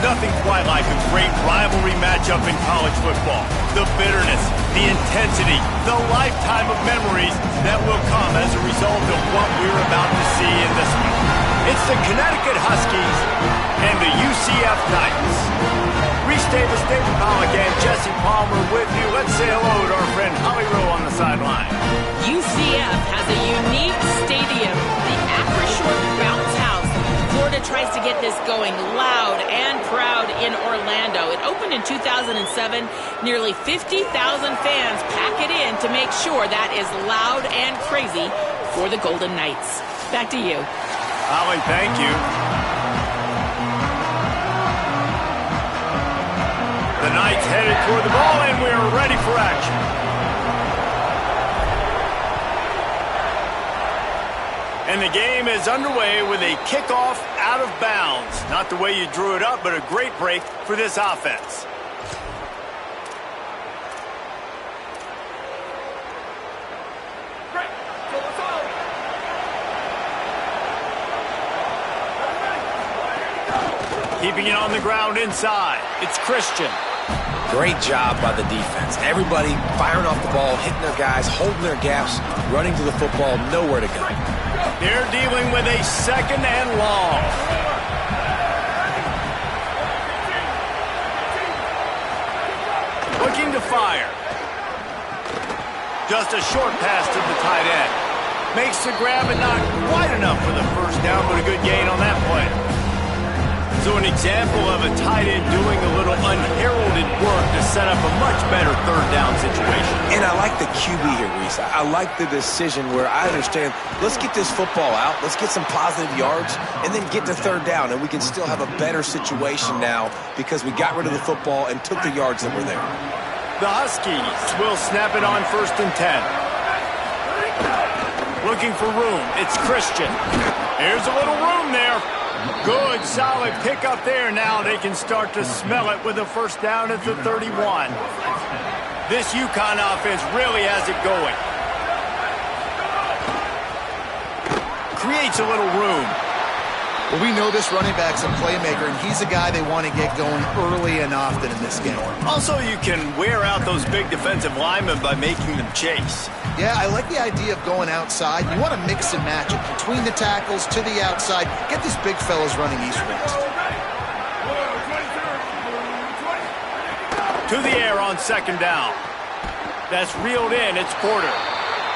Nothing quite like a great rivalry matchup in college football. The bitterness, the intensity, the lifetime of memories that will come as a result of what we're about to see in this one. It's the Connecticut Huskies and the UCF Knights. Reese Davis, David Pollock, and Jesse Palmer with you. Let's say hello to our friend Holly Rowe on the sideline. UCF has a unique stadium, the Acrisure Bounce House. Florida tries to get this going loud and proud in Orlando. It opened in 2007. Nearly 50,000 fans pack it in to make sure that is loud and crazy for the Golden Knights. Back to you. Holly, thank you. The Knights headed toward the ball, and we're ready for action. And the game is underway with a kickoff out of bounds. Not the way you drew it up, but a great break for this offense. Keeping it on the ground inside. It's Christian. Great job by the defense. Everybody firing off the ball, hitting their guys, holding their gaps, running to the football, nowhere to go. They're dealing with a second and long. Looking to fire. Just a short pass to the tight end. Makes the grab and not quite enough for the first down, but a good gain on that play. So an example of a tight end doing a little unheralded work to set up a much better third down situation. And I like the QB here, Reese. I like the decision where I understand, let's get this football out, let's get some positive yards, and then get to third down, and we can still have a better situation now because we got rid of the football and took the yards that were there. The Huskies will snap it on 1st and 10. Looking for room. It's Christian. Here's a little room there. Good, solid pickup there. Now they can start to smell it with a first down at the 31. This UConn offense really has it going. Creates a little room. Well, we know this running back's a playmaker, and he's a guy they want to get going early and often in this game. Also, you can wear out those big defensive linemen by making them chase. Yeah, I like the idea of going outside. You want to mix and match it between the tackles to the outside. Get these big fellas running east-west. To the air on 2nd down. That's reeled in. It's Porter.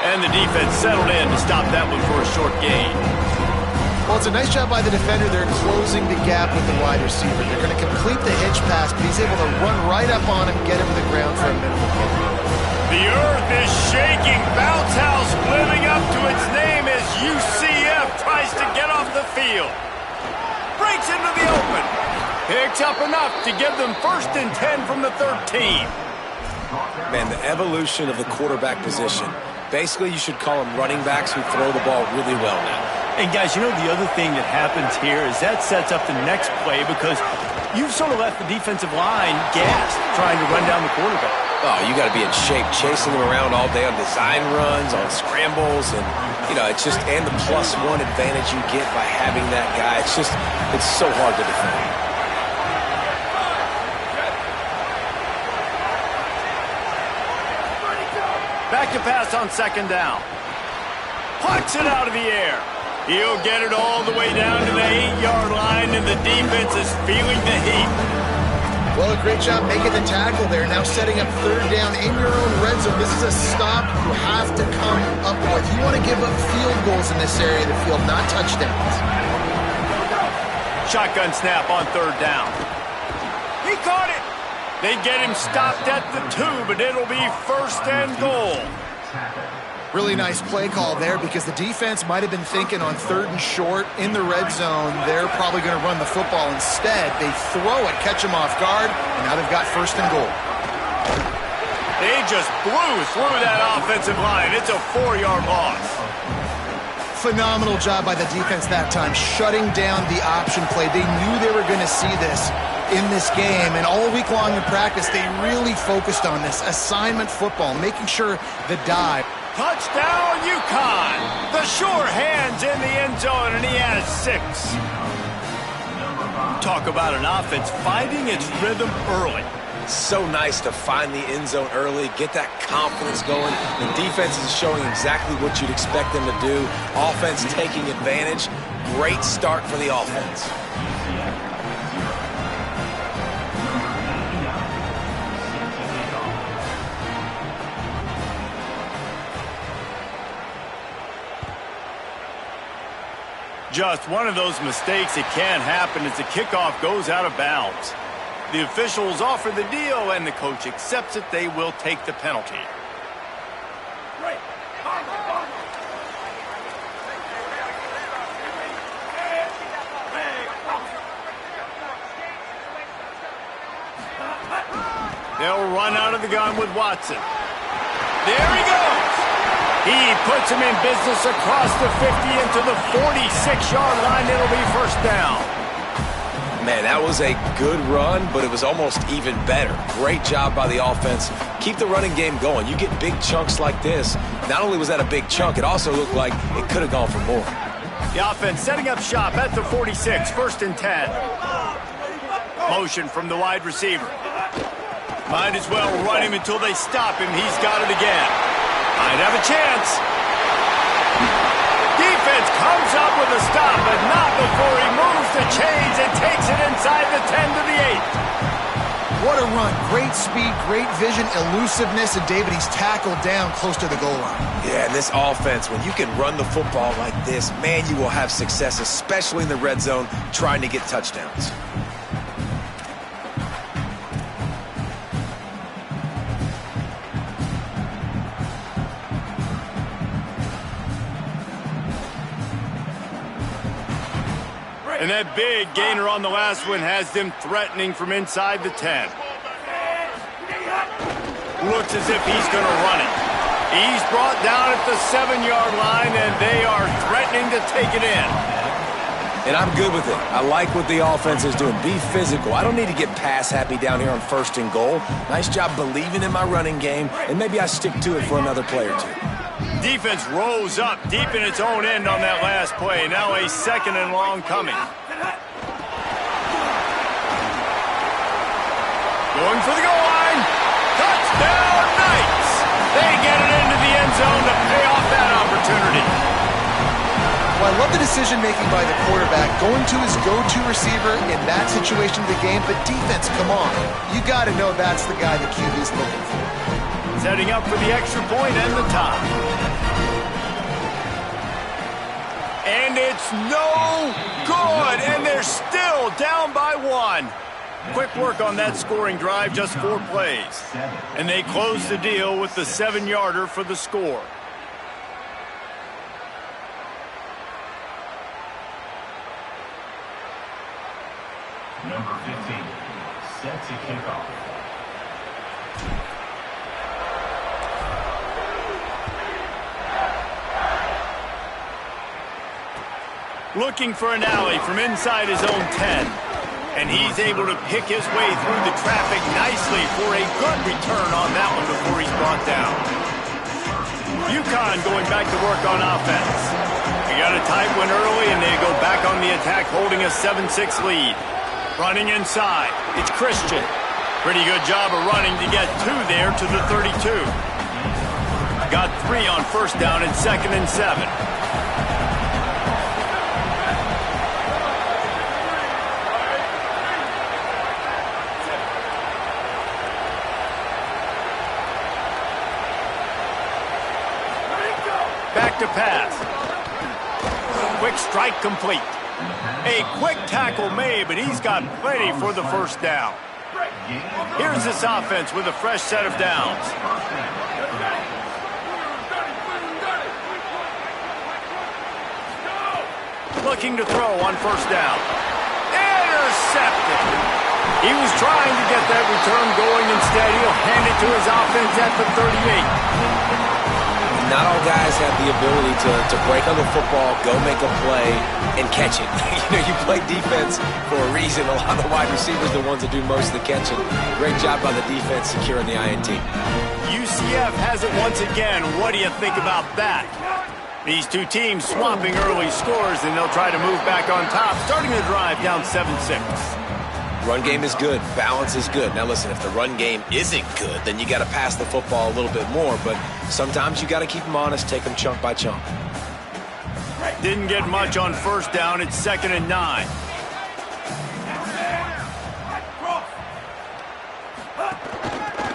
And the defense settled in to stop that one for a short gain. Well, it's a nice job by the defender. They're closing the gap with the wide receiver. They're going to complete the hitch pass, but he's able to run right up on him, get him to the ground for a minimal gain. The earth is shaking. Bounce House living up to its name as UCF tries to get off the field. Breaks into the open. Picks up enough to give them 1st and 10 from the 13. Man, the evolution of the quarterback position. Basically, you should call them running backs who throw the ball really well now. And guys, you know the other thing that happens here is that sets up the next play because you've sort of left the defensive line gassed trying to run down the quarterback. Oh, you got to be in shape, chasing them around all day on design runs, on scrambles, and, you know, it's just, and the +1 advantage you get by having that guy. It's just, it's so hard to defend. Back to pass on 2nd down. Plucks it out of the air. He'll get it all the way down to the 8-yard line, and the defense is feeling the heat. Well, a great job making the tackle there. Now setting up 3rd down in your own red zone. This is a stop you have to come up with. You want to give up field goals in this area of the field, not touchdowns. Shotgun snap on 3rd down. He caught it. They get him stopped at the 2, but it'll be 1st and goal. Really nice play call there because the defense might have been thinking on 3rd and short in the red zone. They're probably going to run the football. Instead, they throw it, catch them off guard, and now they've got 1st and goal. They just blew through that offensive line. It's a 4-yard loss. Phenomenal job by the defense that time, shutting down the option play. They knew they were going to see this in this game, and all week long in practice, they really focused on this assignment football, making sure the dive. Touchdown, UConn! The sure hands in the end zone, and he has 6. Talk about an offense finding its rhythm early. So nice to find the end zone early, get that confidence going. The defense is showing exactly what you'd expect them to do. Offense taking advantage. Great start for the offense. Just one of those mistakes that can happen as the kickoff goes out of bounds. The officials offer the deal, and the coach accepts it. They will take the penalty. They'll run out of the gun with Watson. There he goes. He puts him in business across the 50 into the 46-yard line. It'll be first down. Man, that was a good run, but it was almost even better. Great job by the offense. Keep the running game going. You get big chunks like this. Not only was that a big chunk, it also looked like it could have gone for more. The offense setting up shop at the 46, first and 10. Motion from the wide receiver. Might as well run him until they stop him. He's got it again. Might have a chance. Defense comes up with a stop, but not before he moves the chains and takes it inside the 10 to the 8. What a run. Great speed, great vision, elusiveness, and David, he's tackled down close to the goal line. Yeah, and this offense, when you can run the football like this, man, you will have success, especially in the red zone, trying to get touchdowns. And that big gainer on the last one has them threatening from inside the 10. Looks as if he's going to run it. He's brought down at the 7-yard line, and they are threatening to take it in. And I'm good with it. I like what the offense is doing. Be physical. I don't need to get pass happy down here on first and goal. Nice job believing in my running game, and maybe I stick to it for another play or two. Defense rose up deep in its own end on that last play. Now a second and long coming. Going for the goal line. Touchdown Knights! They get it into the end zone to pay off that opportunity. Well, I love the decision-making by the quarterback, going to his go-to receiver in that situation of the game, but defense, come on. You got to know that's the guy the QB's looking for. Setting up for the extra point and the tie. And it's no good, and they're still down by 1. Quick work on that scoring drive, just 4 plays. And they close the deal with the 7-yarder for the score. Number 15, set to kick off. Looking for an alley from inside his own 10. And he's able to pick his way through the traffic nicely for a good return on that one before he's brought down. UConn going back to work on offense. They got a tight one early, and they go back on the attack, holding a 7-6 lead. Running inside, it's Christian. Pretty good job of running to get 2 there to the 32. Got 3 on first down and 2nd and 7. Back to pass. Quick strike complete. A quick tackle made, but he's got plenty for the first down. Here's this offense with a fresh set of downs. Looking to throw on first down. Intercepted. He was trying to get that return going. Instead, he'll hand it to his offense at the 38. Not all guys have the ability to break on the football, go make a play, and catch it. You play defense for a reason. A lot of the wide receivers are the ones that do most of the catching. Great job by the defense securing the INT. UCF has it once again. What do you think about that? These two teams swapping early scores, and they'll try to move back on top, starting the drive down 7-6. Run game is good. Balance is good. Now, listen, if the run game isn't good, then you got to pass the football a little bit more. But sometimes you got to keep them honest, take them chunk by chunk. Didn't get much on first down. It's 2nd and 9.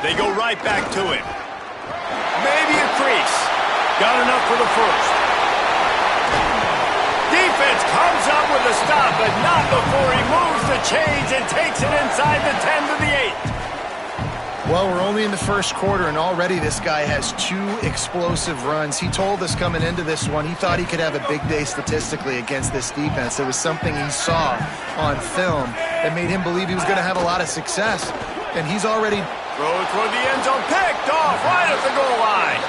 They go right back to him. Maybe a crease. Got enough for the first. Defense comes up with a stop, but not before he moves the chains and takes it inside the 10 to the 8. Well, we're only in the first quarter, and already this guy has 2 explosive runs. He told us coming into this one he thought he could have a big day statistically against this defense. There was something he saw on film that made him believe he was going to have a lot of success, and he's already... Throw toward the end zone, picked off right at the goal line.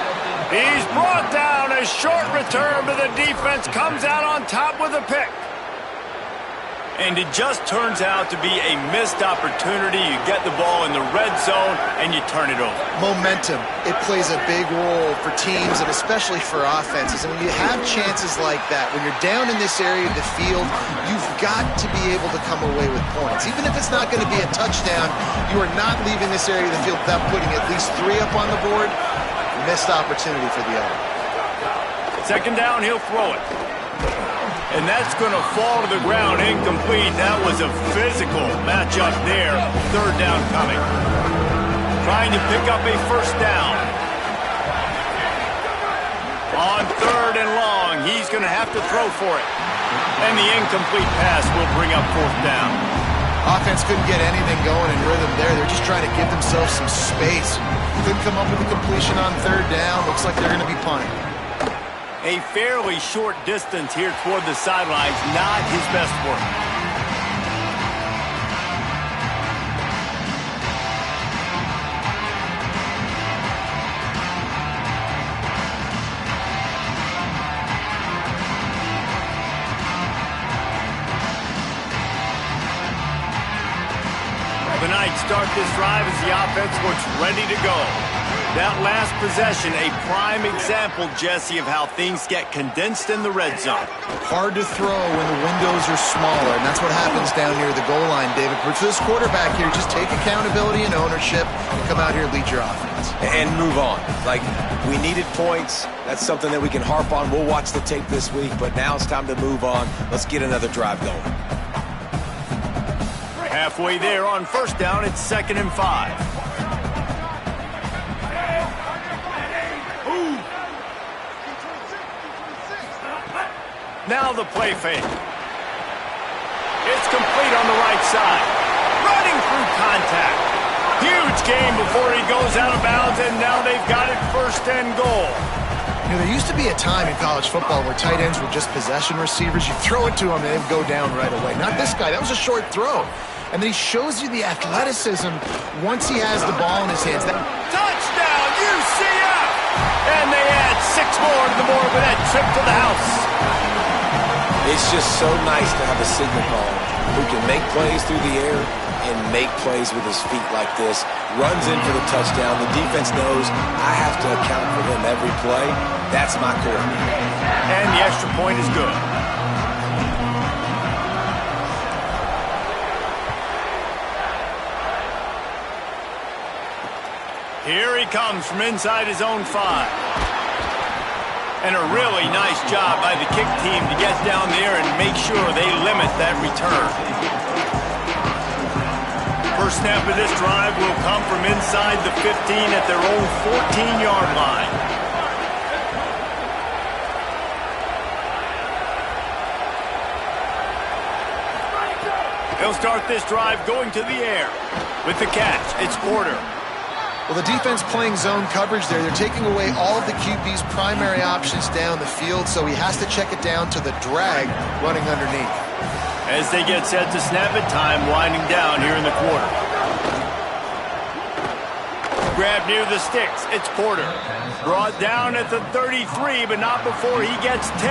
He's brought down. A short return, but the defense comes out on top with a pick. And it just turns out to be a missed opportunity. You get the ball in the red zone, and you turn it over. Momentum. It plays a big role for teams and especially for offenses. And when you have chances like that, when you're down in this area of the field, you've got to be able to come away with points. Even if it's not going to be a touchdown, you are not leaving this area of the field without putting at least 3 up on the board. Missed opportunity for the other. 2nd down, he'll throw it. And that's going to fall to the ground incomplete. That was a physical matchup there. 3rd down coming. Trying to pick up a first down. On 3rd and long, he's going to have to throw for it. And the incomplete pass will bring up 4th down. Offense couldn't get anything going in rhythm there. They're just trying to give themselves some space. Couldn't come up with a completion on 3rd down. Looks like they're going to be punting. A fairly short distance here toward the sidelines, not his best work. The Knights start this drive as the offense looks ready to go. That last possession, a prime example, Jesse, of how things get condensed in the red zone. Hard to throw when the windows are smaller, and that's what happens down near the goal line, David. But for this quarterback here, just take accountability and ownership and come out here and lead your offense. And move on. Like, we needed points. That's something that we can harp on. We'll watch the tape this week, but now it's time to move on. Let's get another drive going. Halfway there on first down, it's 2nd and 5. Now the play fake. It's complete on the right side. Running through contact. Huge gain before he goes out of bounds, and now they've got it 1st and goal. You know, there used to be a time in college football where tight ends were just possession receivers. You throw it to them and they'd go down right away. Not this guy. That was a short throw. And then he shows you the athleticism once he has the ball in his hands. Touchdown, UCF! And they add 6 more to the board with that trip to the house. It's just so nice to have a signal caller who can make plays through the air and make plays with his feet like this. Runs in for the touchdown. The defense knows I have to account for him every play. That's my coordinator. And the extra point is good. Here he comes from inside his own 5. And a really nice job by the kick team to get down there and make sure they limit that return. First snap of this drive will come from inside the 15 at their own 14-yard line. They'll start this drive going to the air. With the catch, it's Porter. Well, the defense playing zone coverage there. They're taking away all of the QB's primary options down the field, so he has to check it down to the drag running underneath. As they get set to snap it, time winding down here in the quarter. Grab near the sticks. It's Porter. Brought down at the 33, but not before he gets 10.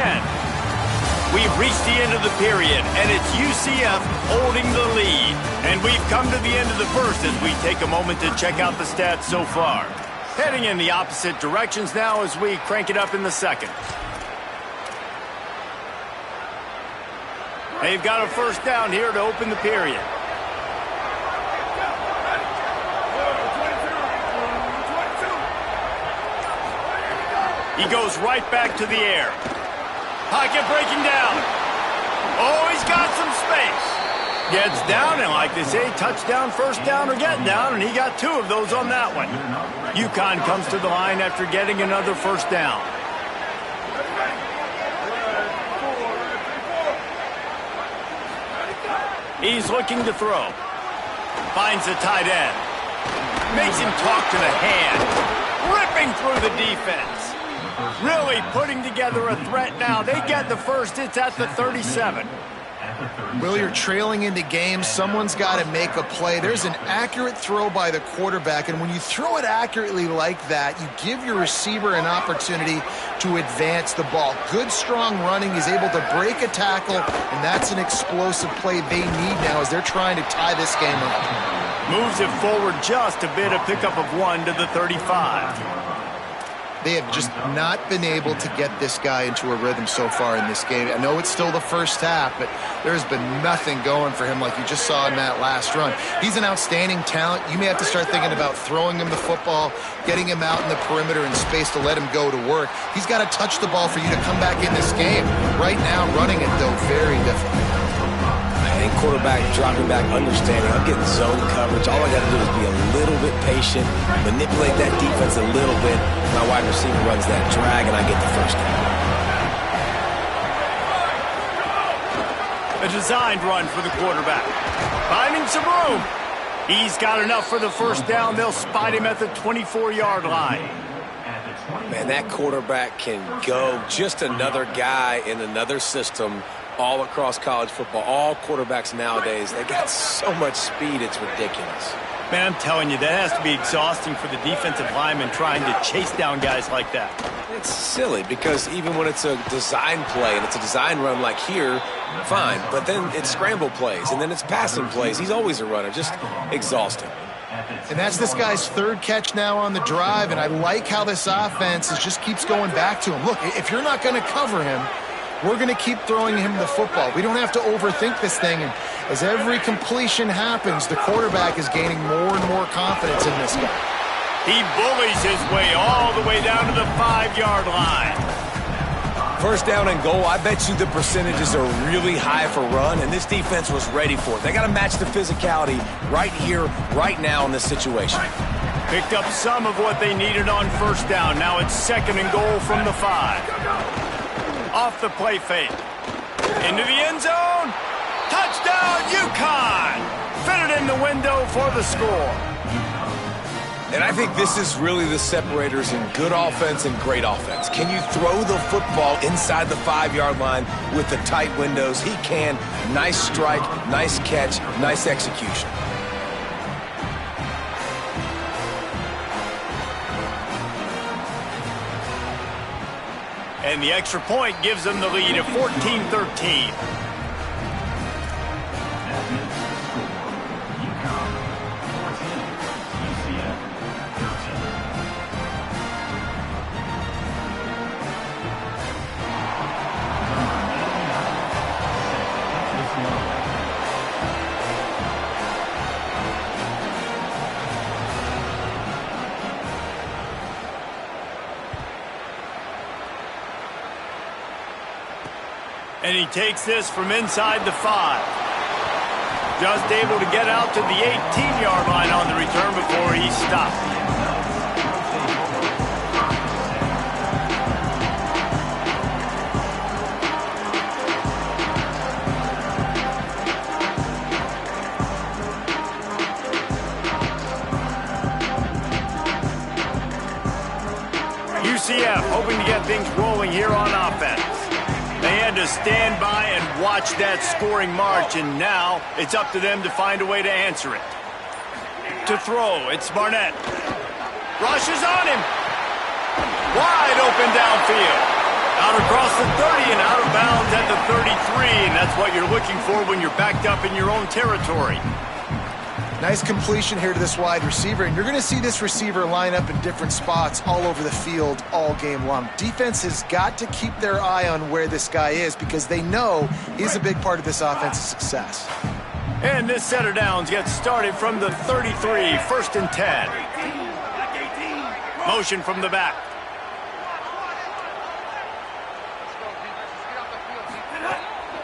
We've reached the end of the period, and it's UCF holding the lead. And we've come to the end of the first as we take a moment to check out the stats so far. Heading in the opposite directions now as we crank it up in the second. They've got a first down here to open the period. He goes right back to the air. Pocket breaking down. Oh, he's got some space. Gets down, and like they say, touchdown, first down, or getting down, and he got 2 of those on that one. UConn comes to the line after getting another first down. He's looking to throw. Finds the tight end. Makes him talk to the hand. Ripping through the defense. Really putting together a threat now. They get the first. It's at the 37. Will, you're trailing into games. Someone's got to make a play. There's an accurate throw by the quarterback, and when you throw it accurately like that, you give your receiver an opportunity to advance the ball. Good, strong running. He's able to break a tackle, and that's an explosive play they need now as they're trying to tie this game up. Moves it forward just a bit, a pickup of 1 to the 35. They have just not been able to get this guy into a rhythm so far in this game. I know it's still the first half, but there's been nothing going for him like you just saw in that last run. He's an outstanding talent. You may have to start thinking about throwing him the football, getting him out in the perimeter in space to let him go to work. He's got to touch the ball for you to come back in this game. Right now, running it, though, very difficult. I think quarterback dropping back, understanding I'm getting zone coverage. All I got to do is be a little bit patient, manipulate that defense a little bit. My wide receiver runs that drag, and I get the first down. A designed run for the quarterback. Finding some room. He's got enough for the first down. They'll spot him at the 24-yard line. Man, that quarterback can go. Just another guy in another system all across college football. All quarterbacks nowadays, they got so much speed, it's ridiculous. Man, I'm telling you, that has to be exhausting for the defensive lineman trying to chase down guys like that. It's silly because even when it's a design play and it's a design run like here, fine. But then it's scramble plays and then it's passing plays. He's always a runner, just exhausting. And that's this guy's 3rd catch now on the drive, and I like how this offense just keeps going back to him. Look, if you're not going to cover him, we're going to keep throwing him the football. We don't have to overthink this thing. And as every completion happens, the quarterback is gaining more and more confidence in this guy. He bullies his way all the way down to the 5-yard line. First down and goal, I bet you the percentages are really high for run, and this defense was ready for it. They got to match the physicality right here, right now in this situation. Picked up some of what they needed on first down. Now it's 2nd and goal from the 5. Off the play fake. Into the end zone. Touchdown, UConn! Fitted in the window for the score. And I think this is really the separators in good offense and great offense. Can you throw the football inside the 5-yard line with the tight windows? He can. Nice strike, nice catch, nice execution. And the extra point gives them the lead at 14-13. And he takes this from inside the 5. Just able to get out to the 18-yard line on the return before he stopped. UCF hoping to get things rolling here on offense. They had to stand by and watch that scoring march, and now it's up to them to find a way to answer it. To throw, it's Barnett. Rushes on him. Wide open downfield. Out across the 30 and out of bounds at the 33, and that's what you're looking for when you're backed up in your own territory. Nice completion here to this wide receiver, and you're going to see this receiver line up in different spots all over the field all game long. Defense has got to keep their eye on where this guy is because they know he's a big part of this offense's success. And this set of downs gets started from the 33, first and 10. Motion from the back.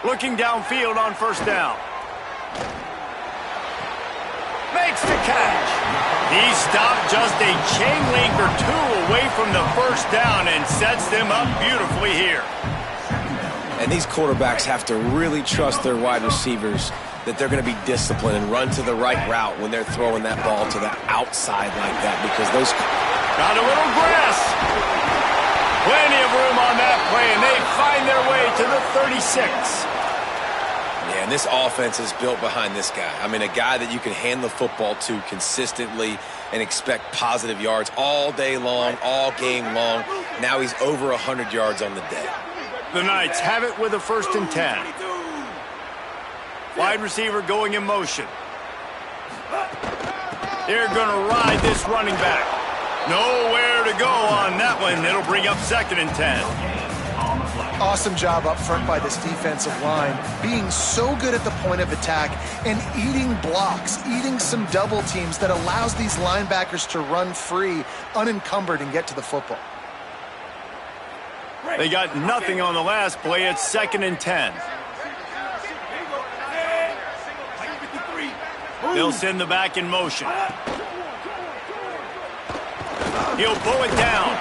Looking downfield on first down. Makes the catch. He stopped just a chain link or two away from the first down and sets them up beautifully here. And these quarterbacks have to really trust their wide receivers that they're going to be disciplined and run to the right route when they're throwing that ball to the outside like that, because those... Got a little grass. Plenty of room on that play, and they find their way to the 36. Yeah, and this offense is built behind this guy. I mean, a guy that you can hand the football to consistently and expect positive yards all day long, all game long. Now he's over 100 yards on the day. The Knights have it with a first and 10. Wide receiver going in motion. They're going to ride this running back. Nowhere to go on that one. It'll bring up second and 10. Awesome job up front by this defensive line, being so good at the point of attack and eating blocks, eating some double teams that allows these linebackers to run free, unencumbered, and get to the football. They got nothing on the last play. It's second and 10. They'll send the back in motion. He'll pull it down.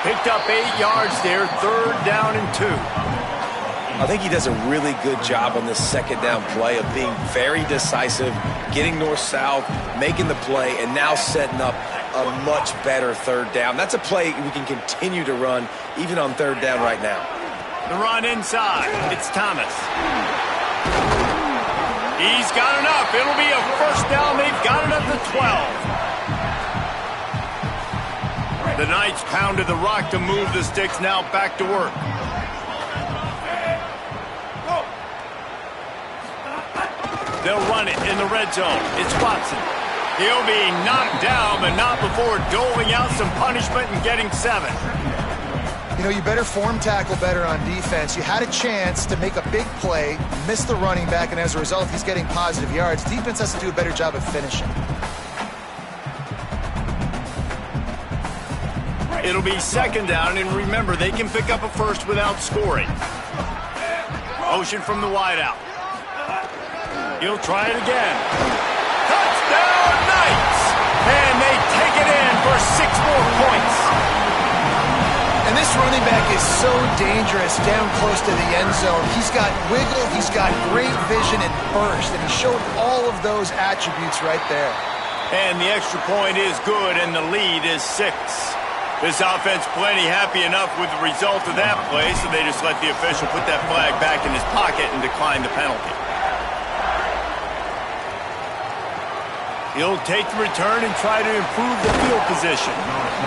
Picked up 8 yards there, third down and 2. I think he does a really good job on this second down play of being very decisive, getting north-south, making the play, and now setting up a much better third down. That's a play we can continue to run even on third down right now. The run inside. It's Thomas. He's got enough. It'll be a first down. They've got it at the 12. The Knights pounded the rock to move the sticks, now back to work. They'll run it in the red zone. It's Watson. He'll be knocked down, but not before doling out some punishment and getting 7. You know, you better form tackle better on defense. You had a chance to make a big play, miss the running back, and as a result, he's getting positive yards. Defense has to do a better job of finishing. It'll be second down, and remember, they can pick up a first without scoring. Motion from the wideout. He'll try it again. Touchdown, Knights! And they take it in for 6 more points. And this running back is so dangerous down close to the end zone. He's got wiggle, he's got great vision and burst, and he showed all of those attributes right there. And the extra point is good, and the lead is 6. This offense plenty happy enough with the result of that play, so they just let the official put that flag back in his pocket and decline the penalty. He'll take the return and try to improve the field position.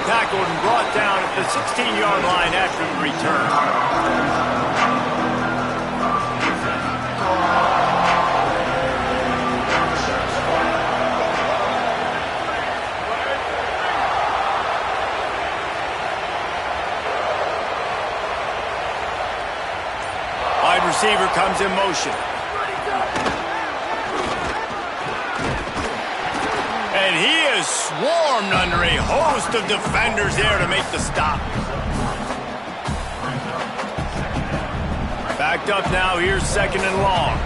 Tackled and brought down at the 16-yard line after the return. Receiver comes in motion. And he is swarmed under a host of defenders there to make the stop. Backed up now, here's second and long.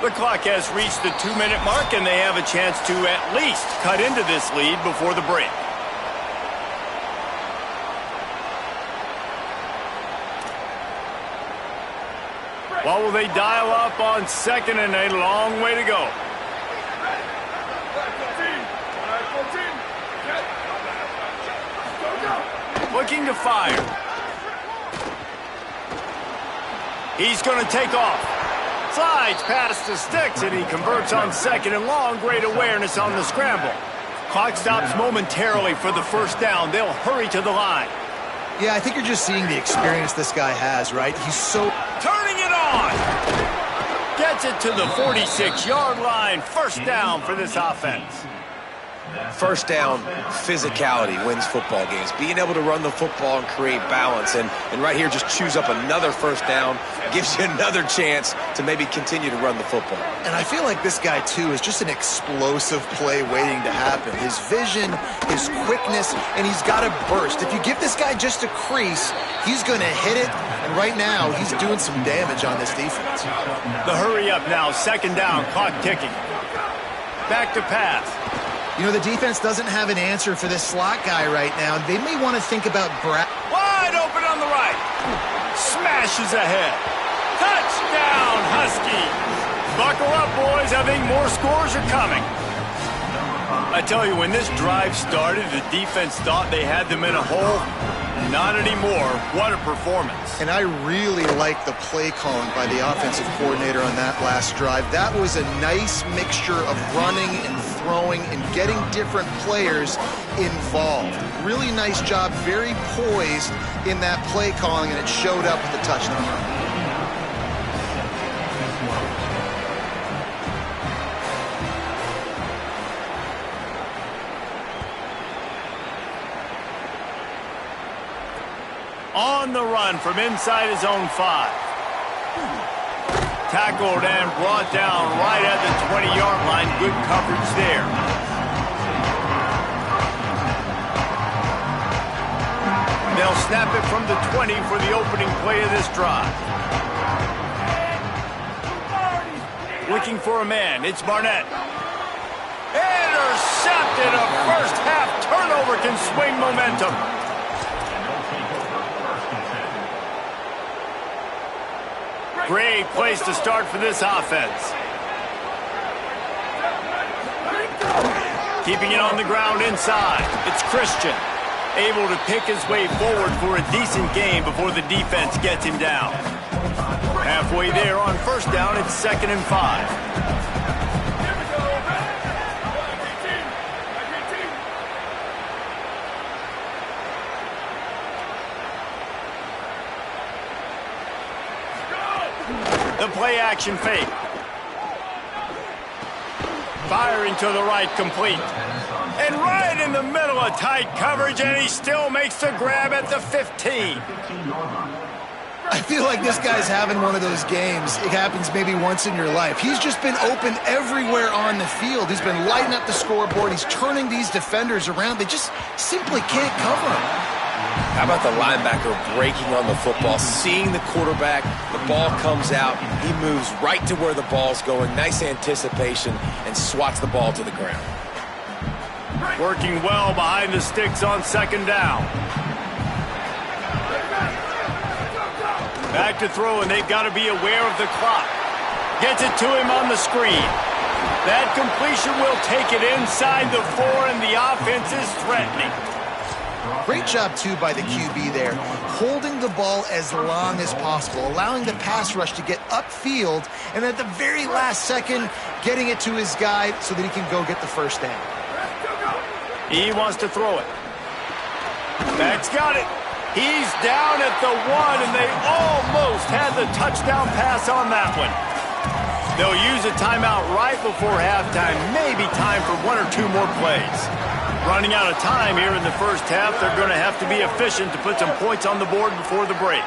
The clock has reached the 2-minute mark, and they have a chance to at least cut into this lead before the break. What will they dial up on second, and a long way to go? Looking to fire. He's going to take off. Slides past the sticks, and he converts on second and long. Great awareness on the scramble. Clock stops momentarily for the first down. They'll hurry to the line. Yeah, I think you're just seeing the experience this guy has, right? He's so... Turning it on! Gets it to the 46-yard line. First down for this offense. First down, physicality wins football games. Being able to run the football and create balance. And right here, just choose up another first down. Gives you another chance to maybe continue to run the football. And I feel like this guy, too, is just an explosive play waiting to happen. His vision, his quickness, and he's got a burst. If you give this guy just a crease, he's going to hit it. And right now, he's doing some damage on this defense. The hurry up now, second down, clock ticking. Back to pass. You know, the defense doesn't have an answer for this slot guy right now. They may want to think about wide open on the right. Smashes ahead. Touchdown, Huskies. Buckle up, boys. I think more scores are coming. I tell you, when this drive started, the defense thought they had them in a hole. Not anymore. What a performance. And I really like the play calling by the offensive coordinator on that last drive. That was a nice mixture of running and throwing and getting different players involved. Really nice job, very poised in that play calling, and it showed up with the touchdown run. On the run from inside his own 5. Tackled and brought down right at the 20-yard line. Good coverage there. They'll snap it from the 20 for the opening play of this drive. Looking for a man. It's Barnett. Intercepted. A first half turnover can swing momentum. Great place to start for this offense. Keeping it on the ground inside. It's Christian. Able to pick his way forward for a decent game before the defense gets him down. Halfway there on first down, it's 2nd and 5. The play-action fake. Firing to the right, complete. And right in the middle of tight coverage, and he still makes the grab at the 15. I feel like this guy's having one of those games. It happens maybe once in your life. He's just been open everywhere on the field. He's been lighting up the scoreboard. He's turning these defenders around. They just simply can't cover him. How about the linebacker breaking on the football, seeing the quarterback, the ball comes out, he moves right to where the ball's going, nice anticipation, and swats the ball to the ground. Working well behind the sticks on second down. Back to throw, and they've got to be aware of the clock. Gets it to him on the screen. That completion will take it inside the 4, and the offense is threatening. Great job, too, by the QB there, holding the ball as long as possible, allowing the pass rush to get upfield, and at the very last second, getting it to his guy so that he can go get the first down. He wants to throw it. That's got it. He's down at the 1, and they almost had the touchdown pass on that one. They'll use a timeout right before halftime, maybe time for 1 or 2 more plays. Running out of time here in the first half, they're going to have to be efficient to put some points on the board before the break.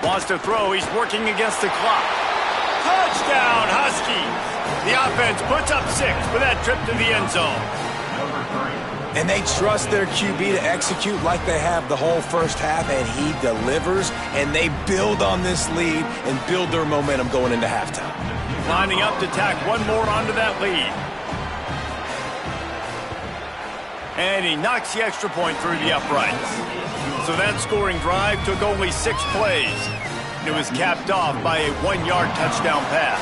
Wants to throw. He's working against the clock. Touchdown, Huskies. The offense puts up 6 for that trip to the end zone. And they trust their QB to execute like they have the whole first half, and he delivers, and they build on this lead and build their momentum going into halftime. Lining up to tack one more onto that lead. And he knocks the extra point through the uprights. So that scoring drive took only 6 plays. It was capped off by a 1-yard touchdown pass.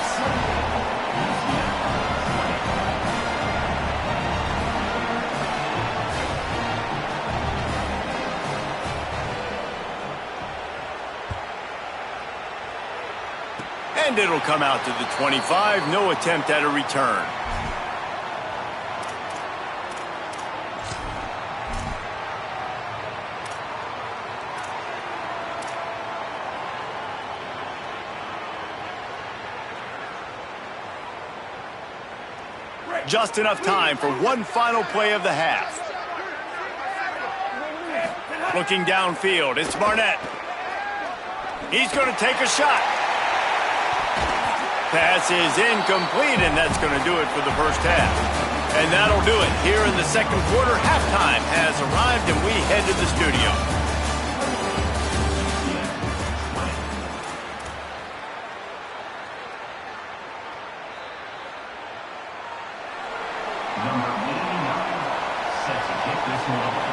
And it'll come out to the 25. No attempt at a return. Just enough time for one final play of the half. Looking downfield, it's Barnett. He's going to take a shot. Pass is incomplete, and that's going to do it for the first half. And that'll do it. Here in the second quarter, halftime has arrived, and we head to the studio. Number 89, set to kick this one off.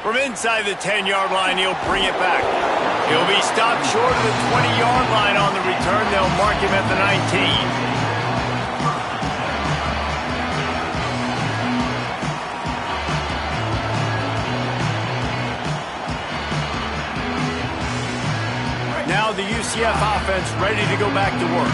From inside the 10-yard line, he'll bring it back. He'll be stopped short of the 20-yard line on the return. They'll mark him at the 19. Now the UCF offense ready to go back to work.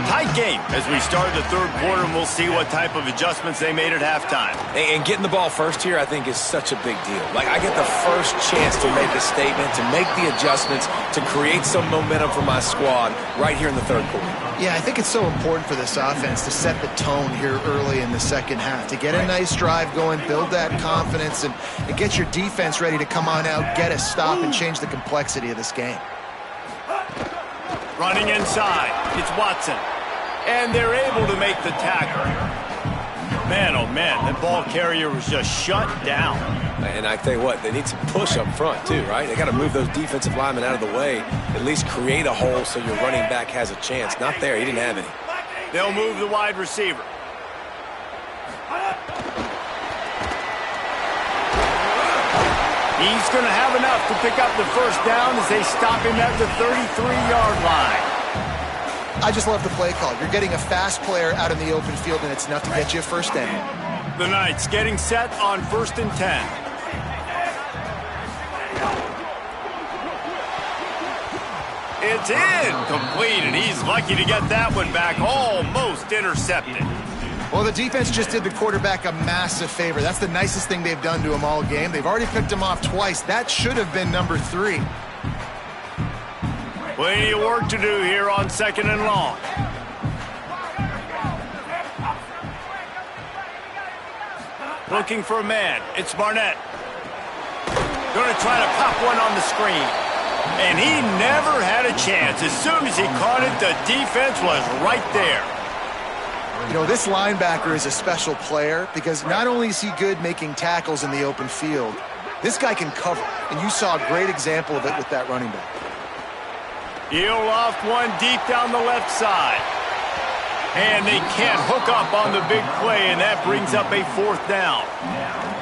Tight game as we start the third quarter, and we'll see what type of adjustments they made at halftime. And getting the ball first here, I think, is such a big deal. Like, I get the first chance to make a statement, to make the adjustments, to create some momentum for my squad right here in the third quarter. Yeah, I think it's so important for this offense to set the tone here early in the second half, to get a nice drive going, build that confidence, and get your defense ready to come on out, get a stop, and change the complexity of this game. Running inside, it's Watson. And they're able to make the tackle. Man, oh man, that ball carrier was just shut down. And I tell you what, they need some push up front too, right? They got to move those defensive linemen out of the way, at least create a hole so your running back has a chance. Not there, he didn't have any. They'll move the wide receiver. He's going to have enough to pick up the first down as they stop him at the 33-yard line. I just love the play call. You're getting a fast player out in the open field, and it's enough to get you a first down. The Knights getting set on 1st and 10. It's incomplete, and he's lucky to get that one back, almost intercepted. Well, the defense just did the quarterback a massive favor. That's the nicest thing they've done to him all game. They've already picked him off twice. That should have been number 3. Plenty of work to do here on 2nd and long. Looking for a man. It's Barnett. Going to try to pop one on the screen. And he never had a chance. As soon as he caught it, the defense was right there. You know, this linebacker is a special player because not only is he good making tackles in the open field, this guy can cover. And you saw a great example of it with that running back. He'll loft one deep down the left side. And they can't hook up on the big play, and that brings up a 4th down.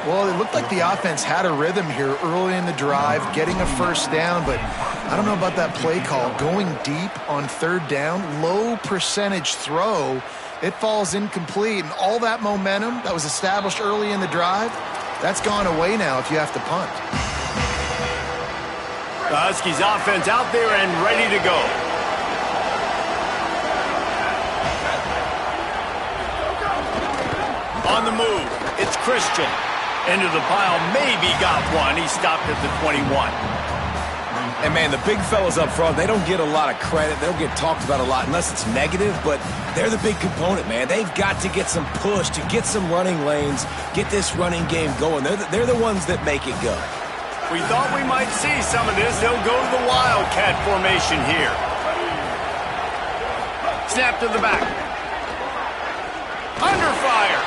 Well, it looked like the offense had a rhythm here early in the drive, getting a first down, but I don't know about that play call. Going deep on 3rd down, low percentage throw, it falls incomplete, and all that momentum that was established early in the drive, that's gone away now if you have to punt. The Huskies offense out there and ready to go. On the move, it's Christian. Into the pile, maybe got one. He stopped at the 21. And, man, the big fellas up front, they don't get a lot of credit. They don't get talked about a lot unless it's negative, but they're the big component, man. They've got to get some push, to get some running lanes, get this running game going. They're the ones that make it go. We thought we might see some of this. They'll go to the Wildcat formation here. Snap to the back. Under fire.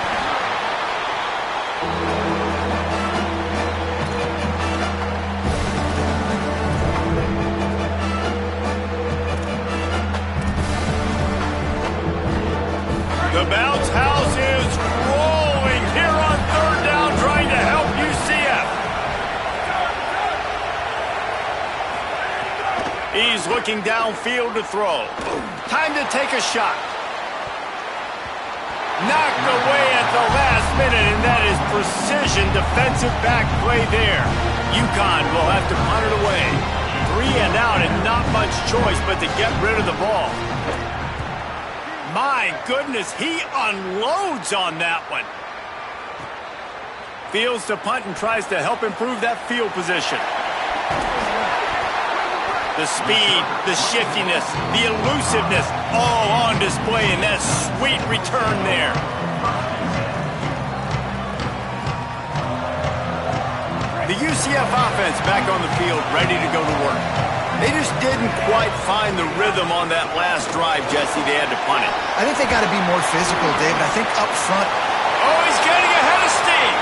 The bounce house is rolling here on 3rd down, trying to help UCF. He's looking downfield to throw. Time to take a shot. Knocked away at the last minute, and that is precision defensive back play there. UConn will have to punt it away. 3 and out, and not much choice but to get rid of the ball. My goodness, he unloads on that one. Fields to punt and tries to help improve that field position. The speed, the shiftiness, the elusiveness, all on display in that sweet return there. The UCF offense back on the field, ready to go to work. They just didn't quite find the rhythm on that last drive, Jesse. They had to punt it. I think they got to be more physical, David. I think up front. Oh, he's getting ahead of steam.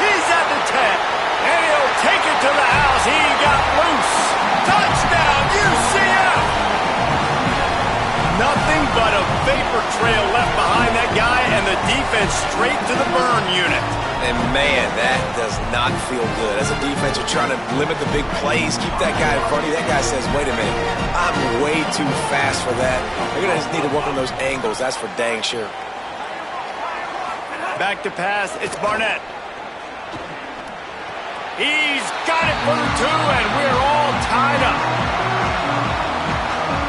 He's at the 10, and he'll take it to the house. He got loose. Touchdown, UCF! Nothing but a vapor trail left behind that guy, and the defense straight to the burn unit. And, man, that does not feel good. As a defense, you're trying to limit the big plays, keep that guy in front of you. That guy says, wait a minute, I'm way too fast for that. They're going to just need to work on those angles. That's for dang sure. Back to pass. It's Barnett. He's got it for the 2, and we're all tied up.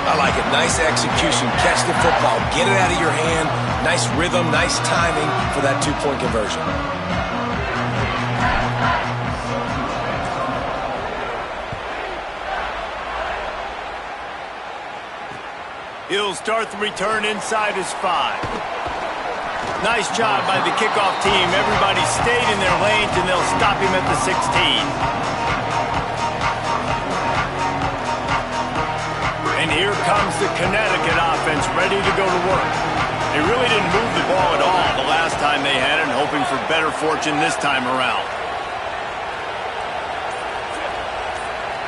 I like it. Nice execution. Catch the football. Get it out of your hand. Nice rhythm, nice timing for that 2-point conversion. He'll start the return inside his 5. Nice job by the kickoff team. Everybody stayed in their lanes, and they'll stop him at the 16. And here comes the Connecticut offense ready to go to work. They really didn't move the ball at all the last time they had it, and hoping for better fortune this time around.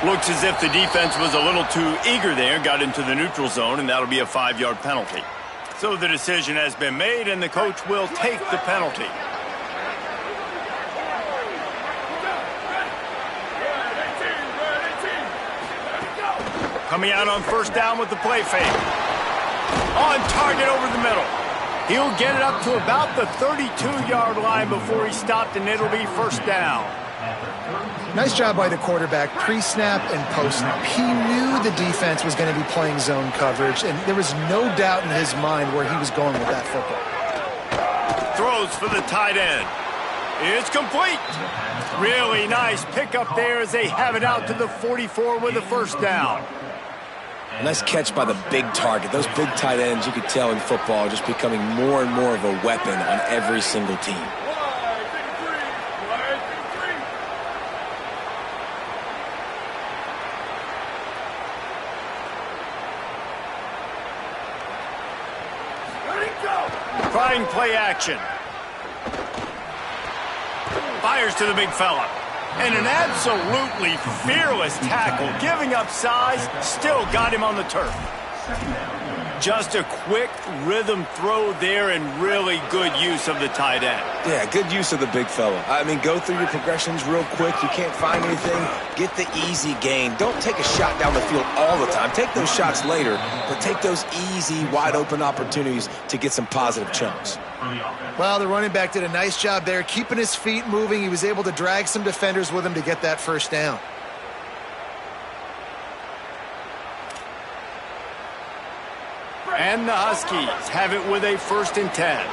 Looks as if the defense was a little too eager there, got into the neutral zone, and that'll be a 5-yard penalty. So the decision has been made, and the coach will take the penalty. Coming out on first down with the play fake. On target over the middle. He'll get it up to about the 32-yard line before he stopped, and it'll be first down. Nice job by the quarterback, pre-snap and post-snap. He knew the defense was going to be playing zone coverage, and there was no doubt in his mind where he was going with that football. Throws for the tight end. It's complete. Really nice pickup there as they have it out to the 44 with a first down. Nice catch by the big target. Those big tight ends, you could tell in football, are just becoming more and more of a weapon on every single team. Trying play action. Fires to the big fella. And an absolutely fearless tackle. Giving up size, still got him on the turf. Just a quick rhythm throw there, and really good use of the tight end. Yeah, good use of the big fella. I mean, go through your progressions real quick. You can't find anything. Get the easy gain. Don't take a shot down the field all the time. Take those shots later, but take those easy, wide-open opportunities to get some positive chunks. Well, the running back did a nice job there, keeping his feet moving. He was able to drag some defenders with him to get that first down. And the Huskies have it with a 1st and 10.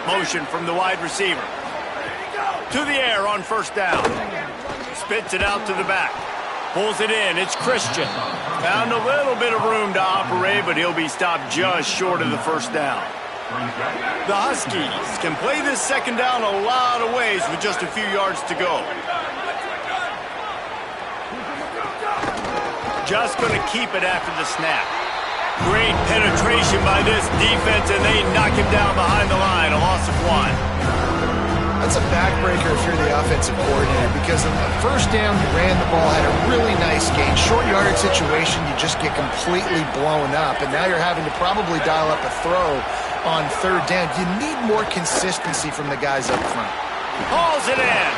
Motion from the wide receiver. To the air on first down. Spits it out to the back. Pulls it in. It's Christian. Found a little bit of room to operate, but he'll be stopped just short of the first down. The Huskies can play this second down a lot of ways with just a few yards to go. Just going to keep it after the snap. Great penetration by this defense, and they knock him down behind the line. A loss of 1. That's a backbreaker if you're the offensive coordinator, because on the first down, you ran the ball, had a really nice gain. Short yardage situation, you just get completely blown up, and now you're having to probably dial up a throw on third down. You need more consistency from the guys up front. Hauls it in.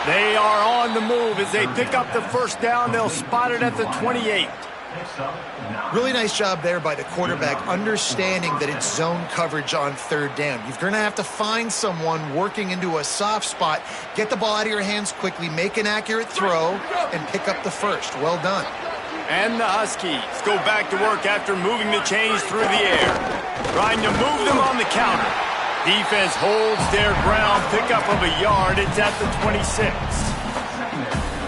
They are on the move as they pick up the first down. They'll spot it at the 28. Really nice job there by the quarterback, understanding that it's zone coverage on third down. You're going to have to find someone working into a soft spot, get the ball out of your hands quickly, make an accurate throw, and pick up the first. Well done. And the Huskies go back to work after moving the chains through the air. Trying to move them on the counter. Defense holds their ground, pickup of a yard. It's at the 26.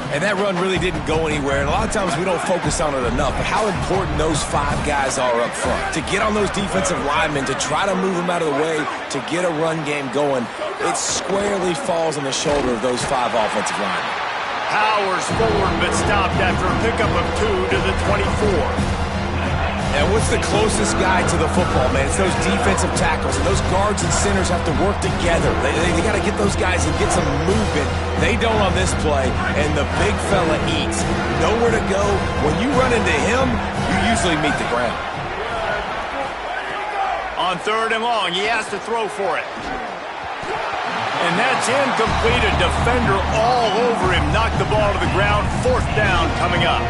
And that run really didn't go anywhere, and a lot of times we don't focus on it enough, but how important those 5 guys are up front. To get on those defensive linemen, to try to move them out of the way, to get a run game going, it squarely falls on the shoulder of those 5 offensive linemen. Powers forward, but stopped after a pickup of 2 to the 24. And what's the closest guy to the football, man? It's those defensive tackles, and those guards and centers have to work together. They got to get those guys and get some movement. They don't on this play, and the big fella eats. Nowhere to go. When you run into him, you usually meet the ground. On 3rd and long, he has to throw for it. And that's incomplete. A defender all over him. Knocked the ball to the ground. 4th down coming up.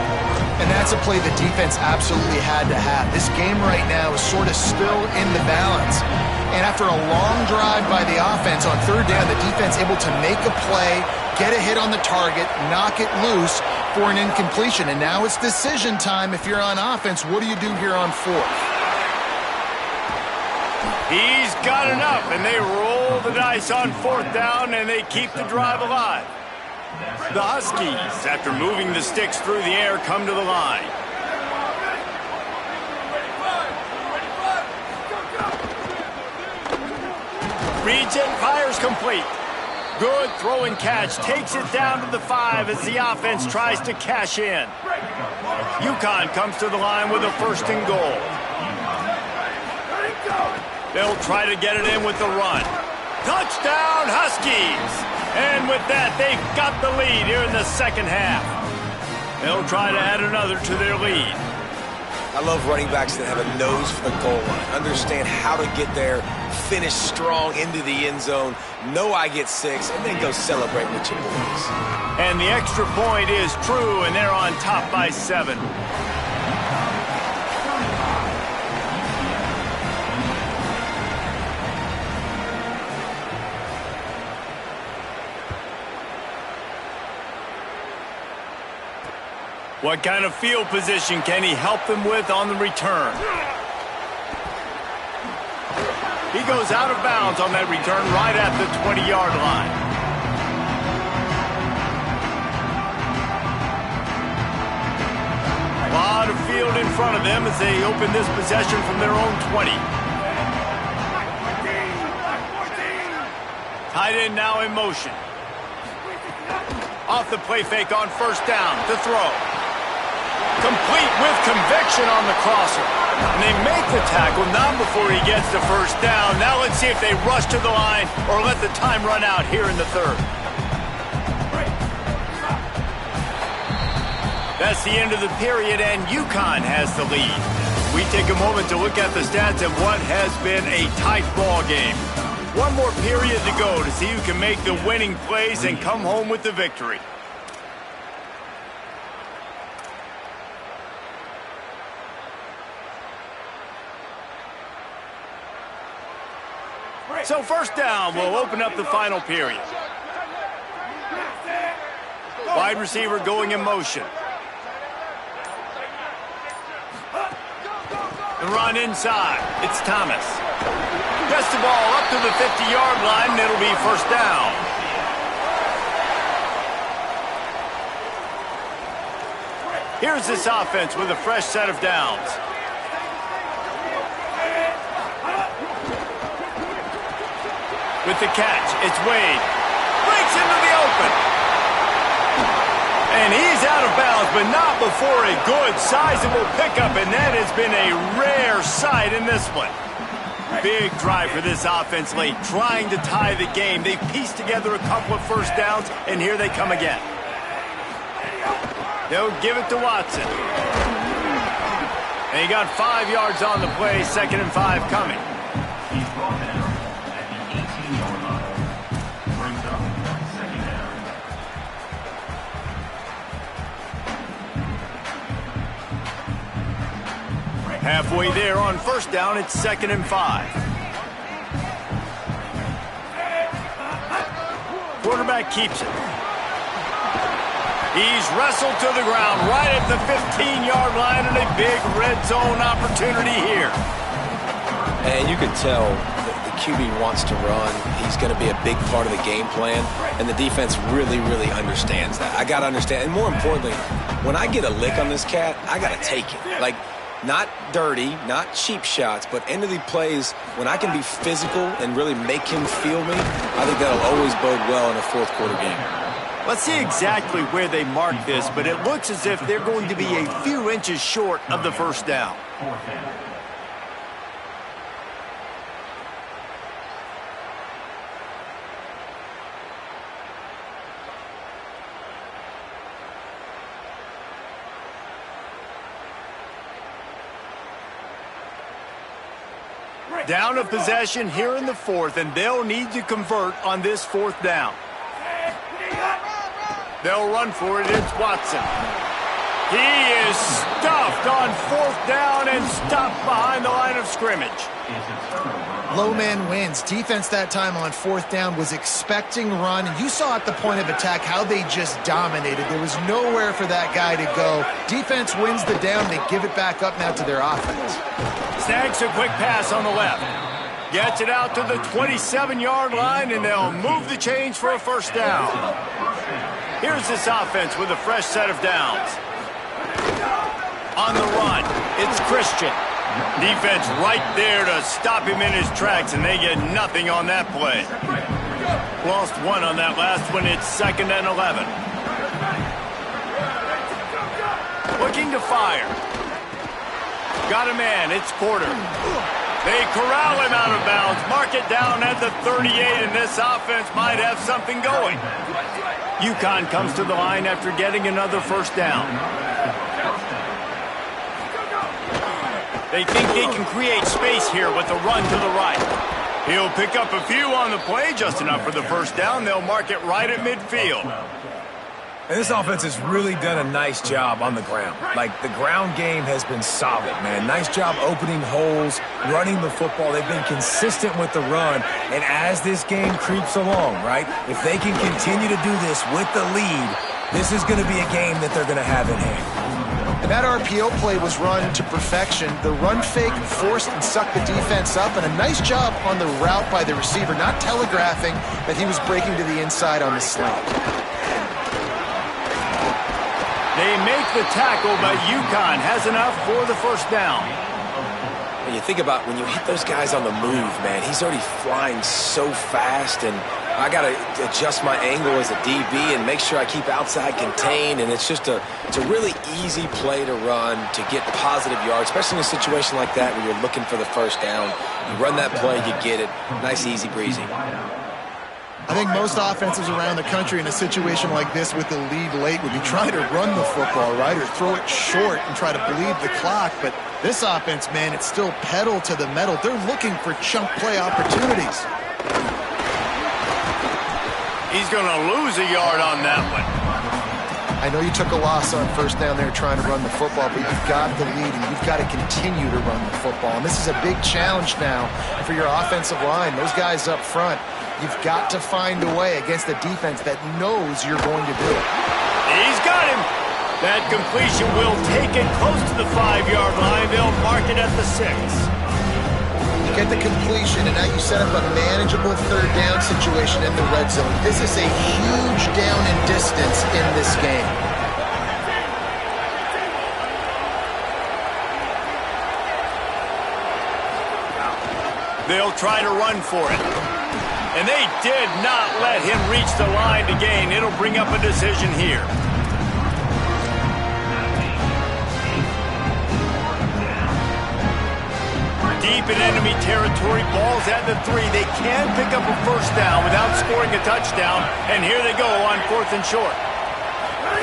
And that's a play the defense absolutely had to have. This game right now is sort of still in the balance. And after a long drive by the offense on 3rd down, the defense able to make a play, get a hit on the target, knock it loose for an incompletion. And now it's decision time if you're on offense. What do you do here on 4th? He's got enough, and they roll the dice on 4th down, and they keep the drive alive. The Huskies, after moving the sticks through the air, come to the line. Reads it, fires complete. Good throw and catch, takes it down to the 5 as the offense tries to cash in. UConn comes to the line with a 1st and goal. They'll try to get it in with the run. Touchdown, Huskies! And with that, they've got the lead here in the 2nd half. They'll try to add another to their lead. I love running backs that have a nose for the goal line, understand how to get there, finish strong into the end zone, know I get 6, and then go celebrate with your boys. And the extra point is true, and they're on top by 7. What kind of field position can he help them with on the return? He goes out of bounds on that return right at the 20-yard line. A lot of field in front of them as they open this possession from their own 20. Tight end now in motion. Off the play fake on 1st down to throw. Complete with conviction on the crosser. And they make the tackle, not before he gets the 1st down. Now let's see if they rush to the line or let the time run out here in the 3rd. That's the end of the period, and UConn has the lead. We take a moment to look at the stats of what has been a tight ball game. One more period to go to see who can make the winning plays and come home with the victory. So 1st down will open up the final period. Wide receiver going in motion. The run inside. It's Thomas. Gets the ball up to the 50-yard line, and it'll be 1st down. Here's this offense with a fresh set of downs. With the catch, it's Wade. Breaks into the open. And he's out of bounds, but not before a good, sizable pickup, and that has been a rare sight in this one. Big drive for this offense late, trying to tie the game. They pieced together a couple of 1st downs, and here they come again. They'll give it to Watson. And he got 5 yards on the play, 2nd and 5 coming. He's brought down at the 18-yard line. Brings up 2nd down. Halfway there on 1st down, it's 2nd and 5. Quarterback keeps it. He's wrestled to the ground right at the 15-yard line, and a big red zone opportunity here. And you could tell the QB wants to run. He's going to be a big part of the game plan, and the defense really, really understands that. I got to understand, and more importantly, when I get a lick on this cat, I got to take it. Like, not dirty, not cheap shots, but end of the plays, when I can be physical and really make him feel me, I think that'll always bode well in a fourth quarter game. Let's see exactly where they mark this, but it looks as if they're going to be a few inches short of the first down. Down a possession here in the fourth, and they'll need to convert on this fourth down. They'll run for it. It's Watson. He is stuffed on fourth down and stopped behind the line of scrimmage. Low man wins. Defense that time on fourth down was expecting run, and you saw at the point of attack how they just dominated. There was nowhere for that guy to go. Defense wins the down. They give it back up now to their offense. Snags a quick pass on the left. Gets it out to the 27-yard line, and they'll move the change for a first down. Here's this offense with a fresh set of downs. On the run, it's Christian. Defense right there to stop him in his tracks, and they get nothing on that play. Lost one on that last one. It's 2nd and 11. Looking to fire. Got a man. It's Porter. They corral him out of bounds. Mark it down at the 38, and this offense might have something going. UConn comes to the line after getting another first down. They think they can create space here with a run to the right. He'll pick up a few on the play, just enough for the first down. They'll mark it right at midfield. And this offense has really done a nice job on the ground. Like, the ground game has been solid, man. Nice job opening holes, running the football. They've been consistent with the run. And as this game creeps along, right, if they can continue to do this with the lead, this is going to be a game that they're going to have in hand. And that RPO play was run to perfection. The run fake forced and sucked the defense up, and a nice job on the route by the receiver, not telegraphing that he was breaking to the inside on the slant. They make the tackle, but UConn has enough for the first down. And you think about when you hit those guys on the move, man, he's already flying so fast, and I got to adjust my angle as a DB and make sure I keep outside contained, and it's a really easy play to run to get positive yards, especially in a situation like that where you're looking for the first down. You run that play, you get it. Nice, easy, breezy. I think most offenses around the country in a situation like this with the lead late would be trying to run the football, right, or throw it short and try to bleed the clock. But this offense, man, it's still pedal to the metal. They're looking for chunk play opportunities. He's going to lose a yard on that one. I know you took a loss on first down there trying to run the football, but you've got the lead, and you've got to continue to run the football. And this is a big challenge now for your offensive line. Those guys up front, you've got to find a way against a defense that knows you're going to do it. He's got him. That completion will take it close to the 5-yard line. They'll mark it at the 6. You get the completion, and now you set up a manageable third down situation in the red zone. This is a huge down in distance in this game. They'll try to run for it. And they did not let him reach the line to gain. It'll bring up a decision here. Deep in enemy territory, ball's at the 3. They can pick up a first down without scoring a touchdown. And here they go on 4th and short.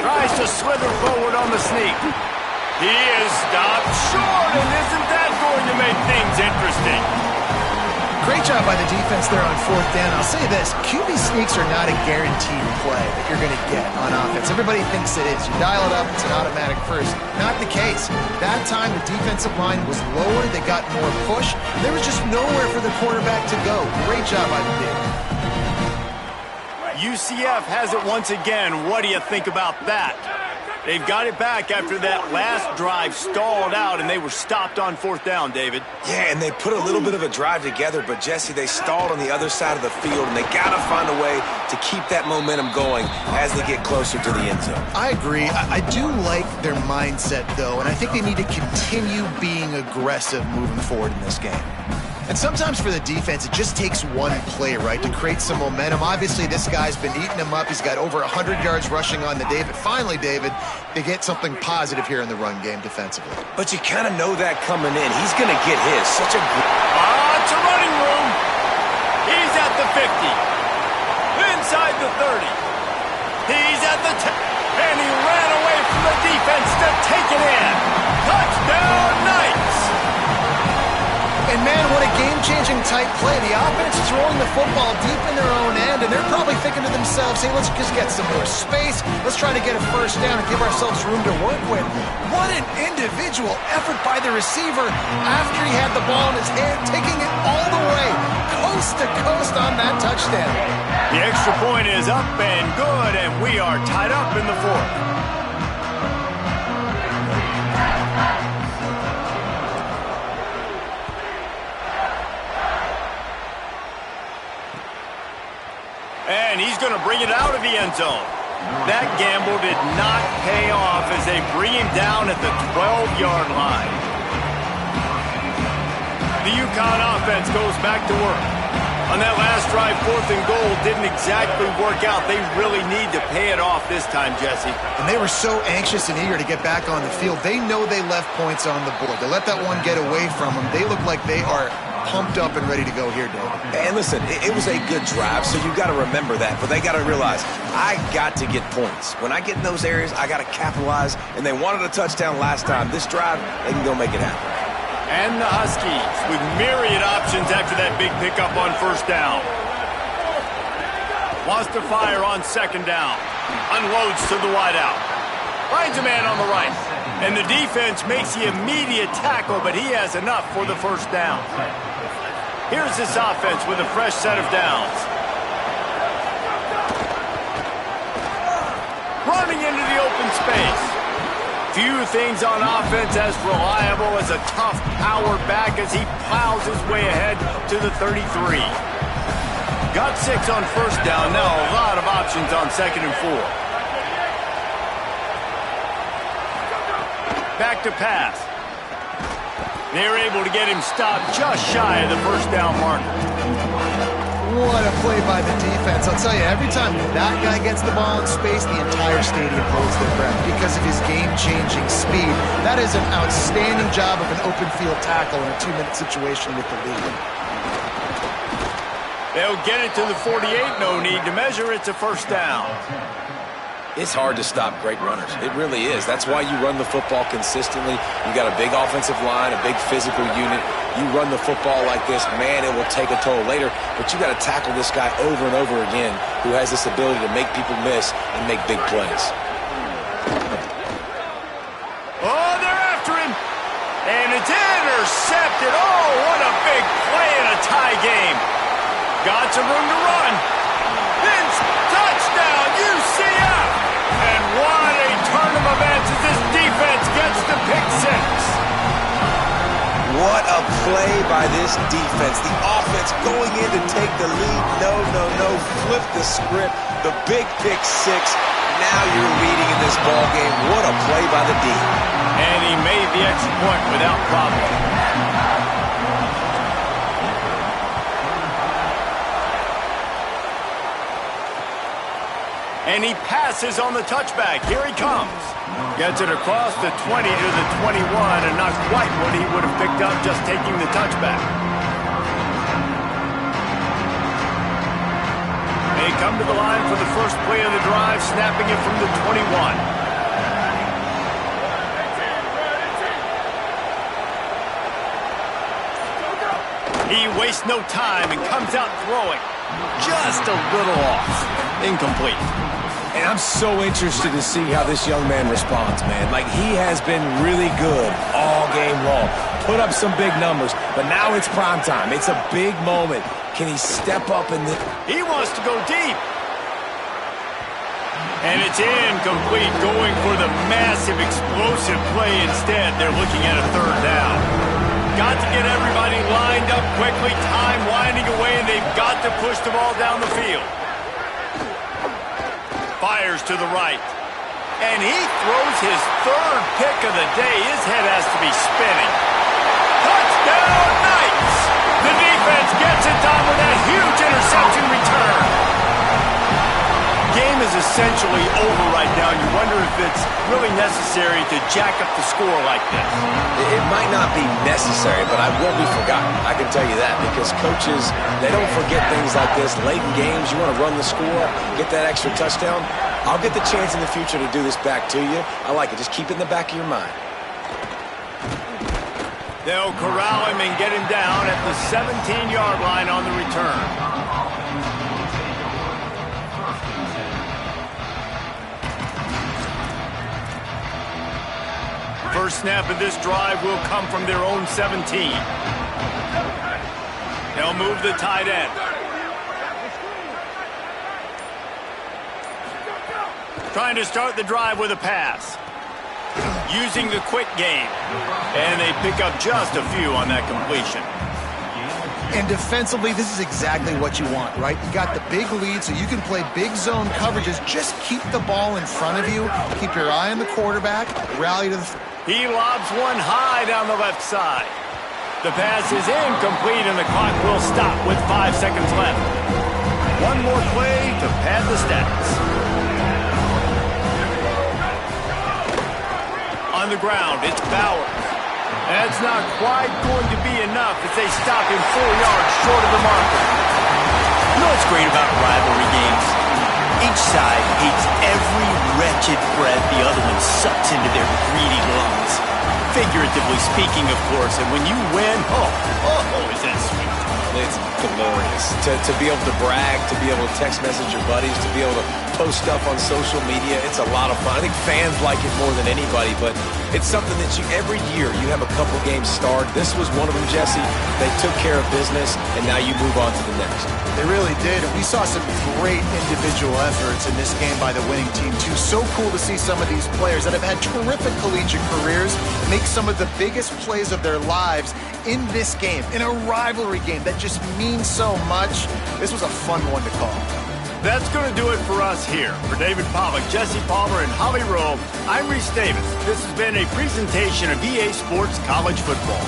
Tries to slither forward on the sneak. He is stopped short, and isn't that going to make things interesting? Great job by the defense there on 4th down. I'll say this, QB sneaks are not a guaranteed play that you're going to get on offense. Everybody thinks it is. You dial it up, it's an automatic first. Not the case. That time the defensive line was lower, they got more push. There was just nowhere for the quarterback to go. Great job by the D. UCF has it once again. What do you think about that? They've got it back after that last drive stalled out, and they were stopped on 4th down, David. Yeah, and they put a little bit of a drive together, but, Jesse, they stalled on the other side of the field, and they got to find a way to keep that momentum going as they get closer to the end zone. I agree. I do like their mindset, though, and I think they need to continue being aggressive moving forward in this game. And sometimes for the defense, it just takes one play, right, to create some momentum. Obviously, this guy's been eating them up. He's got over 100 yards rushing on the day. But finally, David, they get something positive here in the run game defensively. But you kind of know that coming in. He's going to get his. Such a good... It's a running room. He's at the 50. Inside the 30. He's at the 10. And he ran away from the defense to take it in. Touchdown, Knights. And, man, what a game-changing type play. The offense is throwing the football deep in their own end, and they're probably thinking to themselves, hey, let's just get some more space. Let's try to get a first down and give ourselves room to work with. What an individual effort by the receiver after he had the ball in his hand, taking it all the way, coast to coast on that touchdown. The extra point is up and good, and we are tied up in the 4th. And he's going to bring it out of the end zone. That gamble did not pay off as they bring him down at the 12-yard line. The UConn offense goes back to work. On that last drive, 4th and goal didn't exactly work out. They really need to pay it off this time, Jesse. And they were so anxious and eager to get back on the field. They know they left points on the board. To let that one get away from them, they look like they are pumped up and ready to go here, David. And listen, it was a good drive, so you got to remember that. But they got to realize, I got to get points. When I get in those areas, I got to capitalize. And they wanted a touchdown last time. This drive, they can go make it happen. And the Huskies with myriad options after that big pickup on 1st down. Wants to fire on 2nd down. Unloads to the wideout. Finds a man on the right. And the defense makes the immediate tackle, but he has enough for the 1st down. Here's this offense with a fresh set of downs. Running into the open space. Few things on offense as reliable as a tough power back as he plows his way ahead to the 33. Got 6 on 1st down. Now a lot of options on 2nd and 4. Back to pass. They're able to get him stopped just shy of the 1st down marker. What a play by the defense. I'll tell you, every time that guy gets the ball in space, the entire stadium holds their breath because of his game-changing speed. That is an outstanding job of an open field tackle in a 2-minute situation with the lead. They'll get it to the 48. No need to measure. It's a 1st down. It's hard to stop great runners. It really is. That's why you run the football consistently. You got a big offensive line, a big physical unit. You run the football like this, man, it will take a toll later. But you got to tackle this guy over and over again who has this ability to make people miss and make big plays. Oh, they're after him. And it's intercepted. Oh, what a big play in a tie game. Got some room to run. Then touchdown, UCF. And what a turn of events as this defense gets the pick 6. What a play by this defense. The offense going in to take the lead. No. Flip the script. The big pick 6. Now you're leading in this ball game. What a play by the D. And he made the extra point without problem. And he passes on the touchback. Here he comes. Gets it across the 20 to the 21, and not quite what he would have picked up just taking the touchback. They come to the line for the first play of the drive, snapping it from the 21. He wastes no time and comes out throwing. Just a little off. Incomplete. And I'm so interested to see how this young man responds, man. Like, he has been really good all game long. Put up some big numbers, but now it's prime time. It's a big moment. Can he step up in the... He wants to go deep. And it's incomplete, going for the massive explosive play instead. They're looking at a third down. Got to get everybody lined up quickly, time winding away, and they've got to push the ball down the field. Fires to the right. And he throws his third pick of the day. His head has to be spinning. Touchdown, Knights! The defense gets it done with that huge interception return. Game is essentially over right now. You wonder if it's really necessary to jack up the score like this. It might not be necessary, but I will be forgotten. I can tell you that, because coaches, they don't forget things like this. Late in games, you want to run the score, get that extra touchdown. I'll get the chance in the future to do this back to you. I like it. Just keep it in the back of your mind. They'll corral him and get him down at the 17-yard line on the return. First snap of this drive will come from their own 17. They'll move the tight end. Trying to start the drive with a pass. Using the quick game. And they pick up just a few on that completion. And defensively, this is exactly what you want, right? You got the big lead, so you can play big zone coverages. Just keep the ball in front of you. Keep your eye on the quarterback. Rally to the... He lobs one high down the left side. The pass is incomplete, and the clock will stop with 5 seconds left. One more play to pad the stats. On the ground, it's Bauer. That's not quite going to be enough as they stop him 4 yards short of the marker. You know what's great about rivalry games? Each side hates every wretched breath the other one sucks into their greedy lungs. Figuratively speaking, of course, and when you win, oh, is that sweet. It's glorious. To be able to brag, to be able to text message your buddies, to be able to post stuff on social media, it's a lot of fun. I think fans like it more than anybody, but it's something that every year you have a couple games start. This was one of them, Jesse. They took care of business, and now you move on to the next. They really did, and we saw some great individual efforts in this game by the winning team, too. So cool to see some of these players that have had terrific collegiate careers make some of the biggest plays of their lives in this game, in a rivalry game that just means so much. This was a fun one to call. That's going to do it for us here. For David Pollack, Jesse Palmer, and Holly Rowe, I'm Reese Davis. This has been a presentation of EA Sports College Football.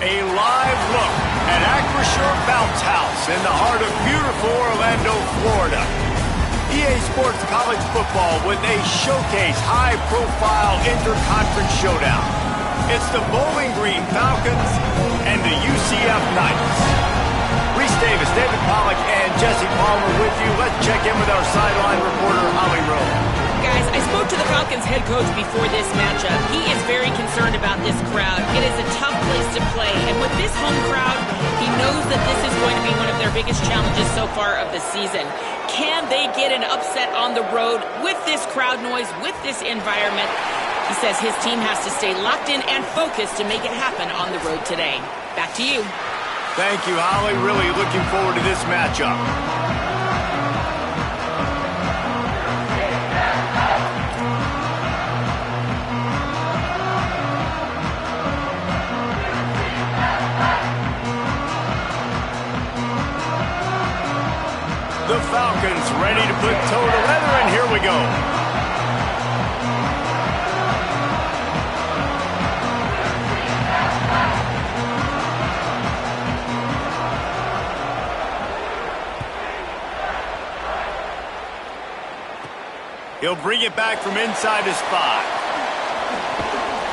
A live look at Acrisure Bounce House in the heart of beautiful Orlando, Florida. EA Sports College Football with a showcase high-profile interconference showdown. It's the Bowling Green Falcons and the UCF Knights. Reese Davis, David Pollack, and Jesse Palmer with you. Let's check in with our sideline reporter, Holly Rowe. Guys, I spoke to the Falcons head coach before this matchup. He is very concerned about this crowd. It is a tough place to play, and with this home crowd, he knows that this is going to be one of their biggest challenges so far of the season. Can they get an upset on the road with this crowd noise, with this environment? He says his team has to stay locked in and focused to make it happen on the road today. Back to you. Thank you, Holly. Really looking forward to this matchup. The Falcons ready to put toe to leather, and here we go. He'll bring it back from inside his 5.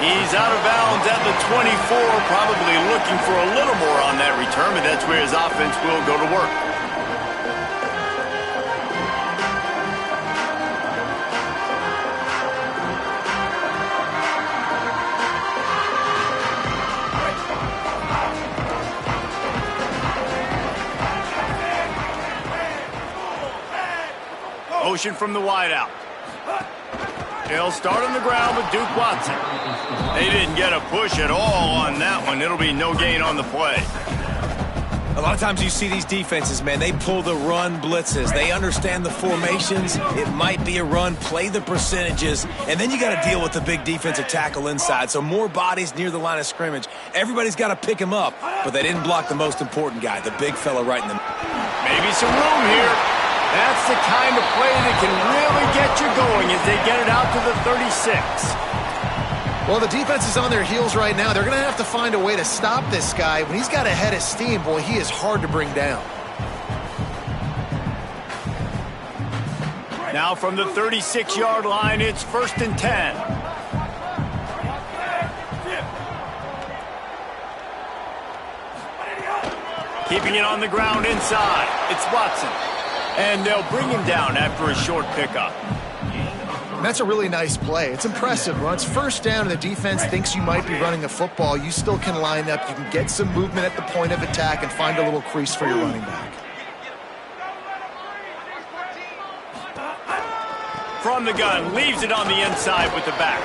He's out of bounds at the 24, probably looking for a little more on that return, but that's where his offense will go to work. Motion from the wideout. They'll start on the ground with Duke Watson. They didn't get a push at all on that one. It'll be no gain on the play. A lot of times you see these defenses, man, they pull the run blitzes. They understand the formations. It might be a run, play the percentages, and then you got to deal with the big defensive tackle inside. So more bodies near the line of scrimmage. Everybody's got to pick him up, but they didn't block the most important guy, the big fella right in the middle. Maybe some room here. That's the kind of play that can really get you going as they get it out to the 36. Well, the defense is on their heels right now. They're going to have to find a way to stop this guy. When he's got a head of steam, boy, he is hard to bring down. Now from the 36-yard line, it's 1st and 10. Keeping it on the ground inside. It's Watson. And they'll bring him down after a short pickup. And that's a really nice play. It's impressive. When it's 1st down and the defense thinks you might be running the football, you still can line up. You can get some movement at the point of attack and find a little crease for your running back. From the gun, leaves it on the inside with the back.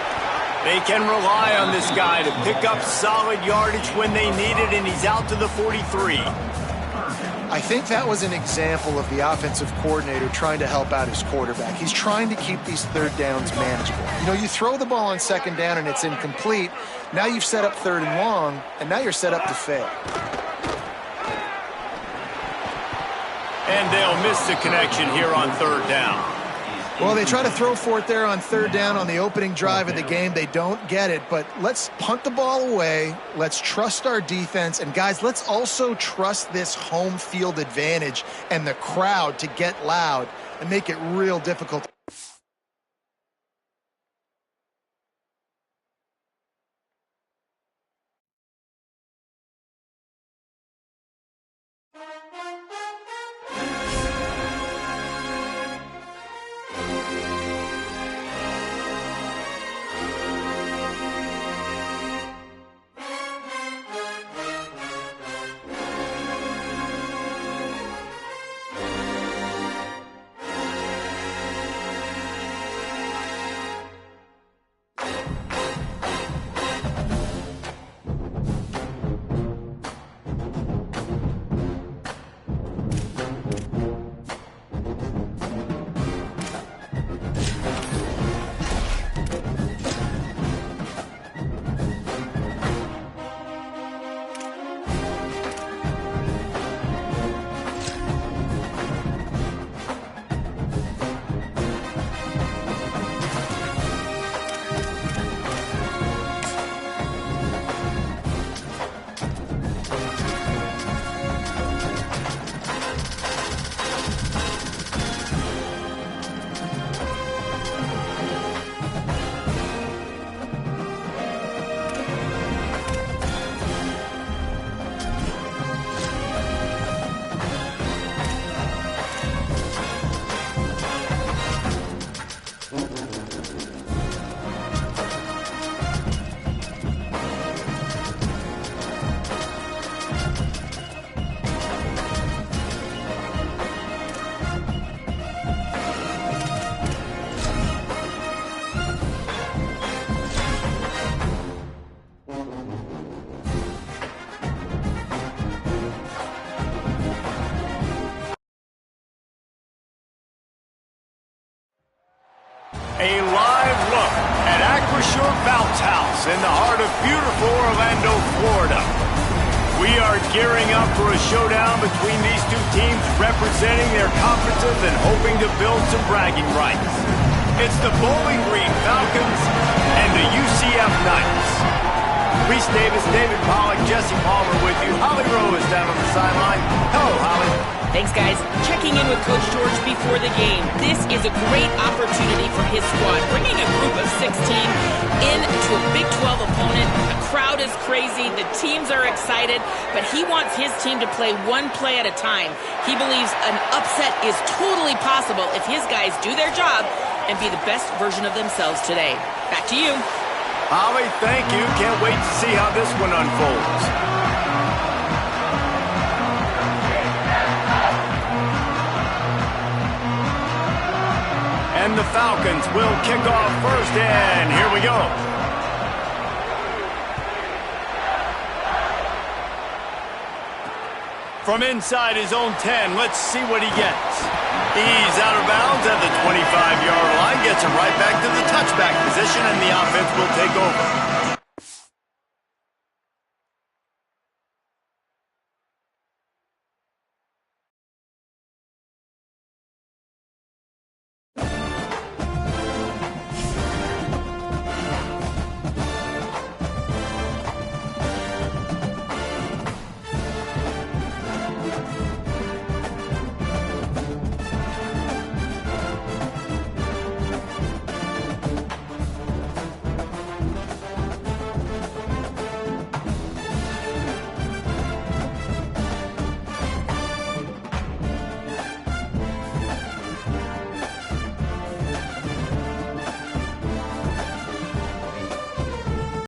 They can rely on this guy to pick up solid yardage when they need it, and he's out to the 43. I think that was an example of the offensive coordinator trying to help out his quarterback. He's trying to keep these 3rd downs manageable. You know, you throw the ball on 2nd down and it's incomplete. Now you've set up 3rd and long, and now you're set up to fail. And they'll miss the connection here on 3rd down. Well, they try to throw for it there on third down on the opening drive of the game. They don't get it, but let's punt the ball away. Let's trust our defense. And, guys, let's also trust this home field advantage and the crowd to get loud and make it real difficult. A live look at Acrisure Bounce House in the heart of beautiful Orlando, Florida. We are gearing up for a showdown between these two teams representing their conferences and hoping to build some bragging rights. It's the Bowling Green Falcons and the UCF Knights. Reese Davis, David Pollack, Jesse Palmer with you. Holly Rowe is down on the sideline. Hello, Holly. Thanks, guys. Checking in with Coach George before the game. This is a great opportunity for his squad, bringing a group of 16 into a Big 12 opponent. The crowd is crazy. The teams are excited, but he wants his team to play one play at a time. He believes an upset is totally possible if his guys do their job and be the best version of themselves today. Back to you. Holly, thank you. Can't wait to see how this one unfolds. And the Falcons will kick off first, and here we go. From inside his own 10, let's see what he gets. He's out of bounds at the 25-yard line, gets him right back to the touchback position, and the offense will take over.